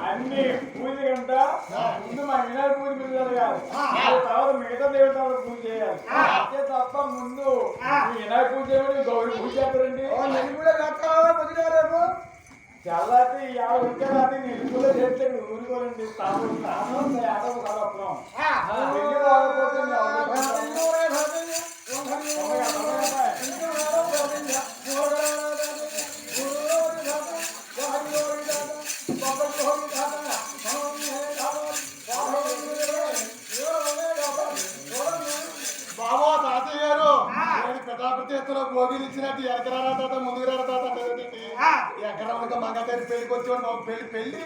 అన్ని పూజ గంట ముందు మా వినాయక పూజ మీద జరగాలి తర్వాత మిగతా దేవతల పూజ చేయాలి అంతే తప్ప ముందు వినాయక పూజ చేయమని గౌరీ పూజ చేస్తారండి చల్లారి యాభై వచ్చేది నేను కూడా చేస్తే ఊరుకోరండి తాను యాదవ కలపడం ఎత్తులో భోగిలు ఇచ్చినట్టు ఎకరాల తాత ముందుకు రాల తాత ఎకరా మంగ గారి పెళ్లికి వచ్చి పెళ్లి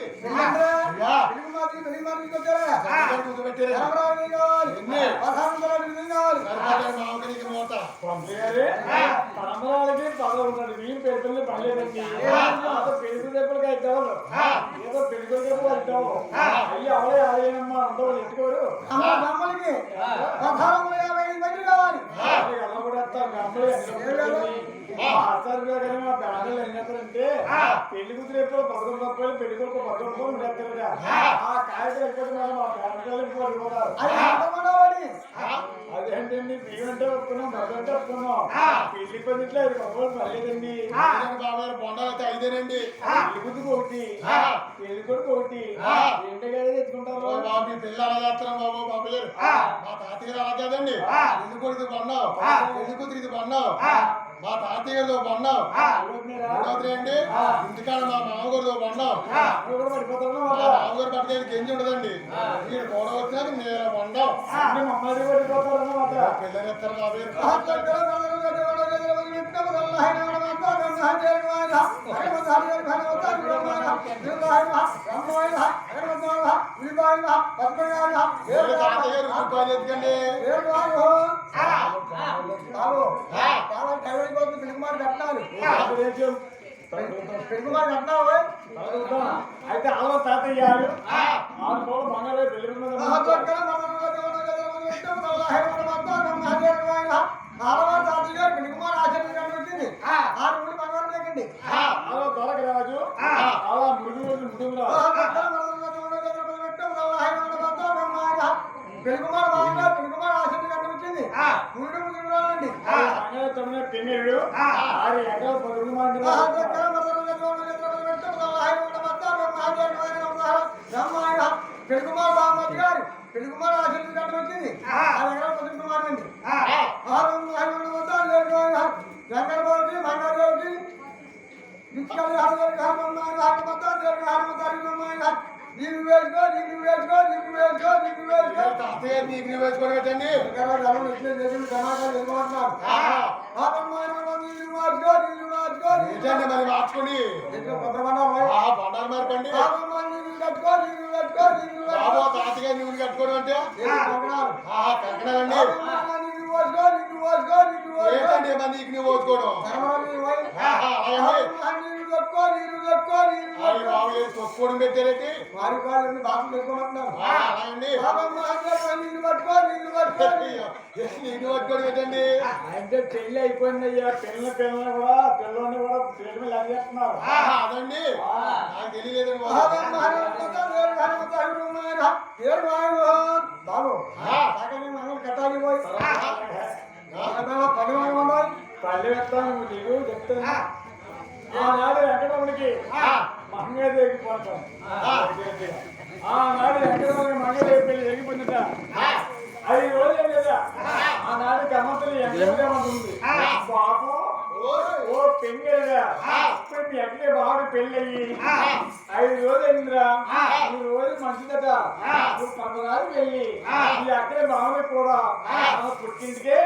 తరంబరాలకి పదవున్నాడు వీళ్ళు పెళ్లి పడలేదండి పెళ్లి దెబ్బలకి అయితేవాళ్ళు ఏదో పెళ్లి దెబ్బలు అయితావు అయ్యి అవలే అదేనమ్మా అంత వాళ్ళు ఎత్తుకోరు అంటే పెళ్లి కూతురు ఎప్పుడు 11 రూపాయలు పెళ్లి కొడుకు 10 రూపాయలు ఉండేస్తారుగా ఆ కాయలు వెళ్ళిపోతున్నారు మా ఫ్యామిలీ అదేంటండి బియ్యం అంటే ఒప్పుకున్నాం బస్సు అంటే ఒప్పుకున్నాం పెళ్లి పదిట్లో 5 రూపాయలు పర్లేదండి బాబాయ్ బొండాలు అయితే 5ఏనండి పెళ్లి కూతురు ఒకటి పెళ్లి కొడుకు ఒకటి ఏంటగా తెచ్చుకుంటారు బాబు ఈ పిల్ల అలా చేస్తున్నాం బాబు బాబు గారు మా తాతగారు అలా కాదండి పెళ్లి కొడుకు కొన్నావు పెళ్లి కూతురు ఇది కొన్నావు మా తాతయ్య గారితో కొన్నావు అండి ఇంటికాడ మా మామగారితో కొన్నావు మామగారు పట్టుకెళ్ళి గెంజి ఉండదండి మీరు కూడా వచ్చినాక నేను కొన్నావు పిల్లలు ఎత్తారు తాతయ్య ఎందుకండి అయితే అలా తాతయ్య బంగారు పెళ్లి కుమార్ ఆచరణ వచ్చింది 6 మంది బంగారం లేకండి అలా దొరకరాజు అలా పెళ్లికుమార్ బాగా పెళ్లికుమార్ ఆచరణ కనిపించింది 3 ముదురులండి పెళ్ళిళ్ళు 6 ఎకరాలు 10 మంది పెళ్లికుమార్ బామ్మతి గారు పెళ్లికుమార్ ఆచరణ కనిపించింది 6 ఎకరాలు 10 కుమార్ అండి వెంకటబాబుకి మంగారావుకి నీకు వేసుకో నీకు వేసుకో నీకు వేసుకో నీకు వేసుకో తాతయ్య నీకు వేసుకోవడం ఏంటండి మరి మార్చుకోండి బండారు మార్పండి తాతయ్య నీళ్ళు కట్టుకోవడం అంటే కంకణాలండి ఏంటండి మరి నీకు నువ్వు ఓసుకోవడం తొక్కుడు పెట్టారేంటి వారి వాళ్ళు బాబు పెట్టుకోమంటున్నారు అలాగండి నీళ్ళు పట్టుకో నీళ్ళు పట్టుకోడు పెట్టండి అంటే పెళ్లి అయిపోయింది అయ్యా పిల్లల్ని కూడా పేరు మీద లాగేస్తున్నారు అదండి నాకు తెలియలేదండి బాబు మనం కట్టాలి పోయి పల్లె పెడతాను నీకు చెప్తాను ఆనాడు వెంకటరమణికి మంగదేవికి పోతాం ఆనాడు వెంకటరమణికి మంగదేవి పెళ్లి జరిగిపోయిందట 5 రోజులు కదా ఆనాడు గమ్మతులు ఎంకటేమంటుంది బాబు ఓ పెంగేదా ఇప్పుడు మీ అక్కడే బాగా పెళ్ళి అయ్యి 5 రోజులు అయిందిరా 3 రోజులు మంచిదట నువ్వు 10 రోజులు వెళ్ళి మీ అక్కడే బాగా కూడా పుట్టింటికే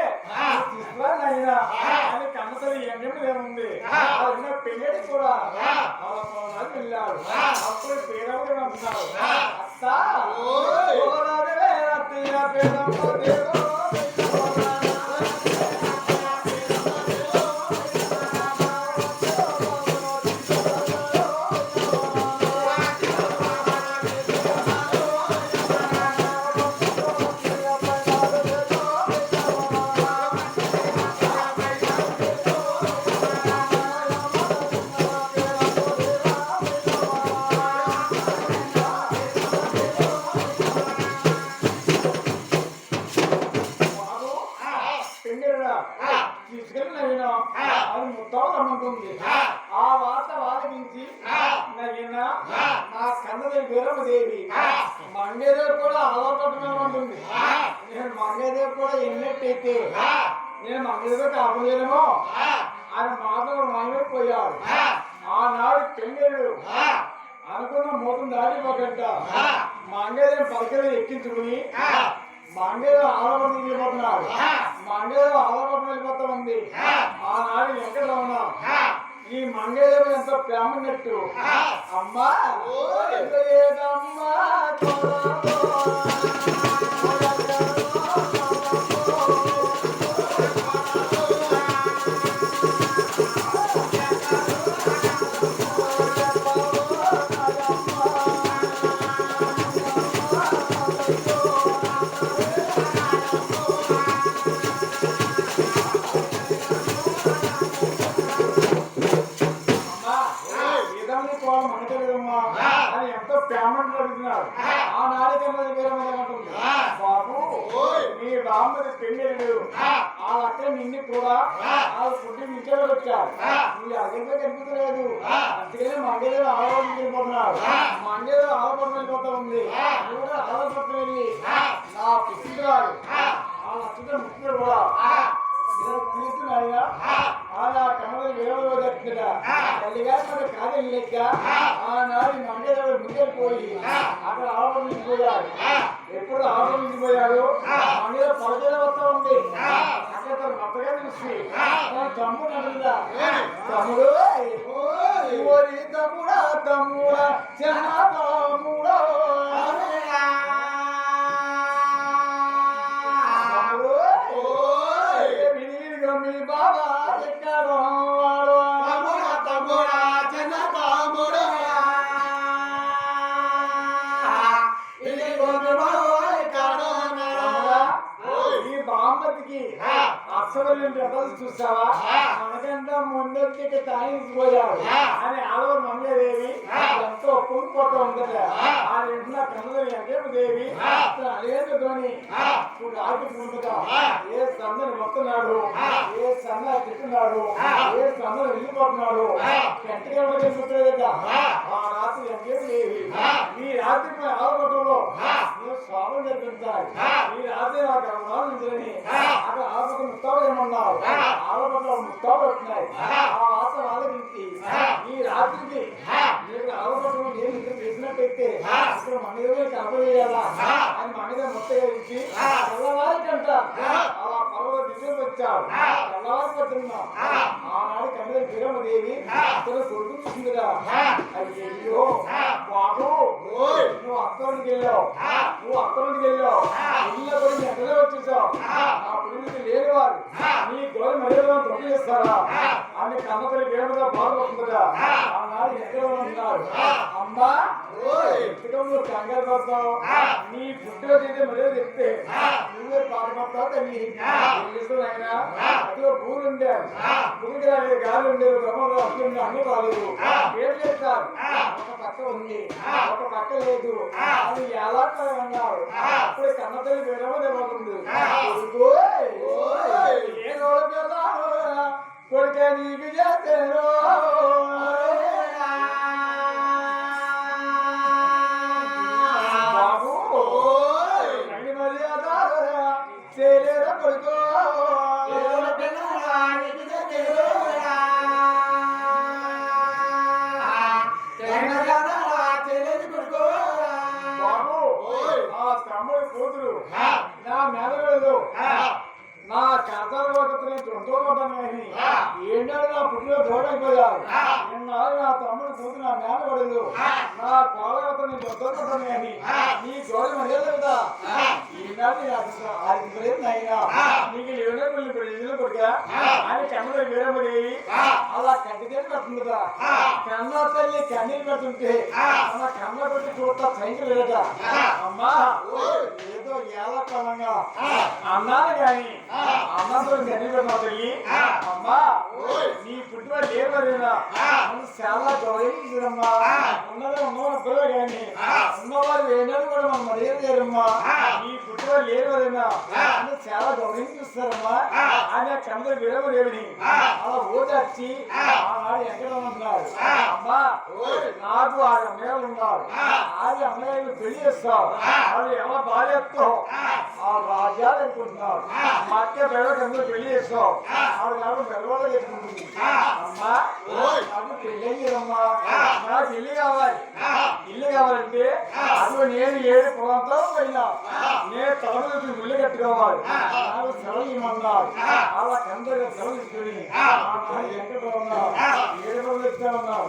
తీసుకురా నాయన అని కమ్మతల్లి ఎంగేమి ఏముంది పెళ్ళి కూడా అలా 10 రోజులు వెళ్ళాడు అప్పుడు పేదవాడు అంటున్నారు అత్త పేదమ్మ ఆ వార్త వాదగించి నా కన్నదేవి వీరమదేవి మంగేదేవి కూడా అలవాటు ఉంటుంది నేను మంగేదేవి కూడా ఎన్నట్టయితే నేను మంగేదేవి కాపలేనేమో ఆయన మాటలు మైపోయాడు ఆనాడు పెళ్ళేడు అనుకున్న మూతం దాటిపోకంట మంగేదేవి పలకలు ఎక్కించుకుని మంగేదేవి ఆలపట్టు వెళ్ళిపోతున్నాడు మంగేదేవి ఆలపట్టు వెళ్ళిపోతా ఉంది ఆనాడు ఎక్కడ ఉన్నా ఈ మంగేదేవి ఎంతో ప్రేమ నెట్టు అమ్మా పెళ్ళేడు వాళ్ళ అక్కడ నిన్ను కూడా వాళ్ళ ఫుడ్ ఇంట్లో వచ్చారు నీ అదే కనిపించలేదు అందుకనే మంగేదేవి ఆలపట్నం వెళ్ళిపోతున్నాడు మంగేదేవి ఆలపట్నం వెళ్ళిపోతా ఉంది నువ్వు కూడా ఆలపట్నం వెళ్ళి నా పుట్టినరాడు వాళ్ళ అక్కడ ముఖ్యుడు కూడా కమల వేరే దక్కిందా తల్లిగా మన కాదని లెక్క ఆనాడు మంగేదేవి ముందెళ్ళిపోయి అక్కడ ఆలపట్నం ఎప్పుడు ఆలోచించిపోయాడు మంగళ పలకల వస్తా ఉంది అక్కడ మొత్తగా తెలిసి తమ్ముడు అడుగుదా తమ్ముడు తమ్ముడా తమ్ముడా చిన్న తమ్ముడా మీ బాబా ఎక్కడ తమ్ముడా చిన్న తమ్ముడు బాంబతికి అక్షరం చూసావా మనకంటే ముందొచ్చి తాగిపోయాడు అని ఆలవరు మంగదేవి ఎంతో పొంగిపోతూ ఉందట ఆ ఇంట్లో కన్నదేవి దేవి అదేంటోని ఆకి పుంటుగా ఏ సందని మొత్తున్నాడు ఏ సన్న తిట్టున్నాడు ఏ సన్న వెళ్ళిపోతున్నాడు గట్టిగా పుట్టలేదట ఆ రాత్రి ఎంకేం దేవి ఈ రాత్రి ఆలగొట్టంలో నువ్వు స్వామి జరిపించాలి ఈ రాత్రి నాకు అనుమానించని అక్కడ ఆలపట్ల ముస్తాబు ఏమన్నావు ఆలపట్ల ముస్తాబు వస్తున్నాయి ఆ వార్త ఆలోచించి ఈ రాత్రికి నీకు ఆలపట్ల నేను ఇక్కడ చేసినట్టయితే ఇక్కడ మనదే కనపడేయాలా అని మనదే మొత్తం ఇచ్చి తెల్లవారికంట అలా పర్వ దిశ వచ్చాడు తెల్లవారి పడుతున్నా ఆనాడు కన్నడ వీరమదేవి అక్కడ కొడుకు చూసింది కదా అయ్యో బాబు నువ్వు అక్కడికి వెళ్ళావు ఇళ్ళ కొడుకు ఎక్కడ వచ్చేసావు ఆ పురుగు లేని వారు నీ గౌరవ మర్యాదలను తొక్కి చేస్తారా అని కన్నతల్లి వేమగా బాధపడుతుందా ఆనాడు ఎక్కడ ఉన్నాడు అమ్మా ఎక్కడ నువ్వు కంగారు పడతావు నీ పుట్టిన తీసే మర్యాద చెప్తే నువ్వే బాధపడతావు తల్లి అయినా అదిలో పూలు ఉండారు పూలు రాలేదు గాలి ఉండేది బ్రహ్మలో అట్లుండే అన్ని రాలేదు ఏం చేస్తారు ఒక పక్క ఉంది ఒక పక్క లేదు అది ఎలా అన్నారు అప్పుడే కన్నతల్లి వేరమో తెలియదు కొడుకే నీకు చేస్తాను బాబు అన్ని మర్యాద చేయలేదా కొడుకో బాబు ఆ తమ్ముడు కూతురు నా మెదడు నా కథలోకి తొందరపడ్డాను ఏడాడు నా పుట్టిన దూడైపోయారు ఎన్నాళ్ళు నా తమ్ముడు కూతురు నా మేనబడదు నా కోలతో నేను తొందరపడ్డాను నీ గౌరవ మర్యాద కదా ఈనాడు అయినా నీకు ఏడు ప్రజలు కొడుక అని కన్నడ వీరమ్మదేవి అలా కంటిదే పెడుతుందా కన్న తల్లి కన్నీరు పెడుతుంటే మన కన్న పెట్టి చూస్తా సైకిల్ లేదట అమ్మా ఏదో ఎలా కాలంగా అన్నాను కానీ అన్నంతో కన్నీరు పెట్టిన తల్లి అమ్మా నీ పుట్టిన లేవరేనా చాలా గౌరవించదమ్మా ఉన్నదే ఉన్నవారు పిల్లలు కానీ ఉన్నవారు ఏంటని కూడా మనం మర్యాద చేయరమ్మా నీ పుట్టిన లేవరేనా అని చాలా గౌరవించిస్తారమ్మా ఆయన కన్నడ వీరమదేవిని అలా ఓదార్చి ఆనాడు ఎక్కడ ఉంటున్నారు అమ్మా నాకు ఆ అమ్మగారు ఉన్నారు ఆది అమ్మగారిని పెళ్లి చేస్తావు వాళ్ళు ఎలా బాధ్యతతో ఆ రాజ్యాలు అనుకుంటున్నారు మా అక్క బెడవకంలో పెళ్లి చేస్తావు ఆవిడ నాకు బెడవలో చెప్పుకుంటుంది అమ్మా నాకు పెళ్ళయ్యమ్మా నాకు ఇల్లు కావాలి ఇల్లు కావాలంటే అదిగో నేను 7 ప్రాంతాలు పోయినా నేను తలములకు ఇల్లు కట్టుకోవాలి నాకు సెలవు ఇవ్వమన్నారు అలా కందరు సెలవు తీసుకుని ఎక్కడ ఉన్నారు 7 రోజులు ఇస్తా ఉన్నారు